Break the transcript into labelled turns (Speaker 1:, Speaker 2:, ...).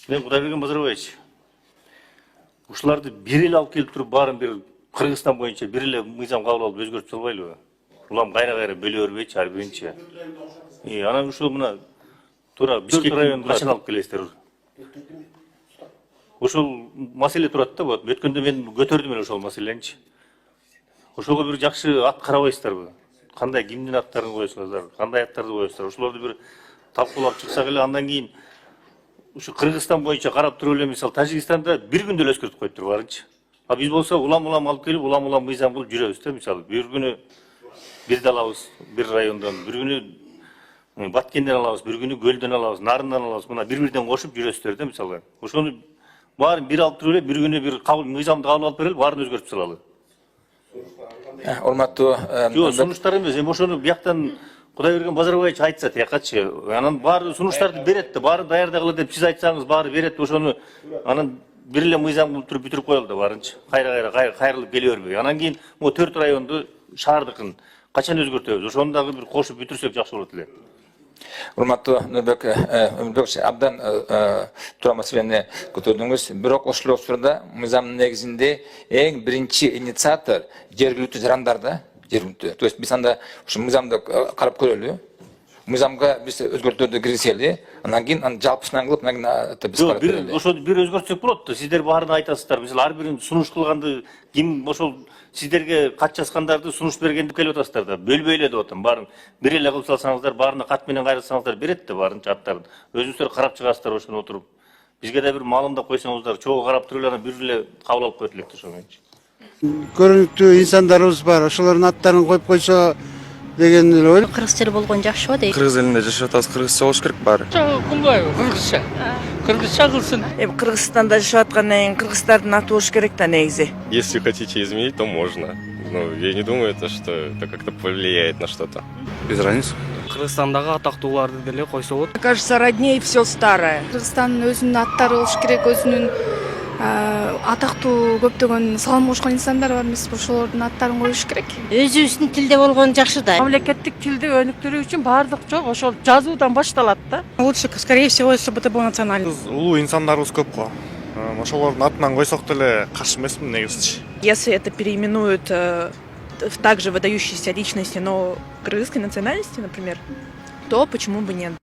Speaker 1: Мен Кудайберген Базарбаевич. Ушуларды бир эле алып келип туруп баарын бир Кыргызстан боюнча бир эле мыйзам кабыл алып өзгөртүп салбайлыбы? Улам кайра бөлө бербейчи ар биринчи. Анан ушул мына туура Бишкек районуна качан алып келесиздер? Ошол маселе турат да, вот өткөндө мен көтөрдүм эле ошол маселеничи. Ошого бир жакшы ат карабайсыздарбы? Кандай кимдин аттарын коесуңуздар, кандай аттарды коесуңуздар? Ошолорду бир талкуулап чыксак эле, андан кийин ушу Кыргызстан боюнча карап туруп эле, мисалы Тажикстанда бир күндө эле өзгөртүп коюптур баарынчы. А биз болсо улам алып келип, улам мыйзам кылып жүрөбүз да, мисалы бир күнү бирди алабыз, бир райондон, бир күнү Баткенден алабыз, бир күнү Көлдөн алабыз, Нарындан алабыз, мына бири-бирден кошуп жүрөсүздөр да, мисалы. Ошону баарын бир алып туруп эле, бир күнү бир мыйзамды кабыл алып берели, баарын өзгөртүп салалы.
Speaker 2: Урматтуу
Speaker 1: Жок, сунуштар эмес, эми ошону бияктан Кудайберген Базарбаевич айтса тиякачы, анан баары сунуштарды берет да, баары даярдагыла деп сиз айтсаңыз, баары берет, ошону анан бир эле мыйзам кылып туруп бүтүрүп коелу да баарынчы. Кайрылып келе бербей. Анан кийин могу 4 районду шаардыкын качан өзгөртөбүз? Ошону дагы бир кошуп бүтүрсөк жакшы болот эле.
Speaker 2: Урматтуу Өмүрбек абдан туура маселени көтөрдүңүз. Бирок ошол учурда мыйзамдын негизинде эң биринчи инициатор жергиликтүү жарандар да, жергиликтүү. То есть биз анда ушу мыйзамды карап көрөлү. Мыйзамга биз өзгөртүүлөрдү киргизели, анан кийин жалпысынан кылып, анан биз карап көрөлү.
Speaker 1: Ошо бир өзгөртсөк болот да. Сиздер баарын айтасыздар. Мисалы ар бирин сунуш кылганды ким ошол сиздерге кат жазгандарды сунуш бергенди келип атасыздар да. Бөлбөй эле деп атам. Баарын бир эле кылып салсаңыздар, баарына кат менен кайрылсаңыздар берет да баарын аттарын. Өзүңүздөр карап чыгасыздар ошону отуруп. Бизге да бир маалымдап койсоңуздар, чогуу карап туруп эле анан бир эле кабыл алып коет элек да ошо менчи.
Speaker 3: Көрүнүктүү инсандарыбыз бар. Ошолордун аттарын коюп койсо деген эле ойлойм.
Speaker 4: Кыргыз тили болгон жакшыбы дейт.
Speaker 5: Кыргыз элинде жашап атабыз, кыргызча болуш керек баары.
Speaker 6: Кылбайбы, кыргызча. Кыргызча кылсын.
Speaker 7: Кыргызстанда жашап аткандан кийин кыргыздардын аты болуш керек да негизи.
Speaker 5: Если хотите изменить, то можно. Но я не думаю, что это как-то повлияет на что-то.
Speaker 8: Без разницы.
Speaker 6: Кыргызстандагы атактууларды деле койсо болот.
Speaker 7: Мне кажется, роднее все старое.
Speaker 9: Кыргызстандын өзүнүн аттары болуш керек, өзүнүн атактуу көптөгөн салам кошкон инсандар бар эмеспи, ошолордун аттарын коюш керек.
Speaker 4: Өзүбүздүн тилде болгон жакшы да.
Speaker 10: Мамлекеттик тилди өнүктүрүү үчүн баардык жок, ошол жазуудан башталат да.
Speaker 6: Лучше, скорее всего, если бы это был национальный.
Speaker 8: Улуу инсандарыбыз көп го. Ошолордун атынан койсок деле каршы эмесмин негизичи.
Speaker 7: Если это переименуют также выдающиеся личности, но кыргызской национальности, например, то почему бы нет?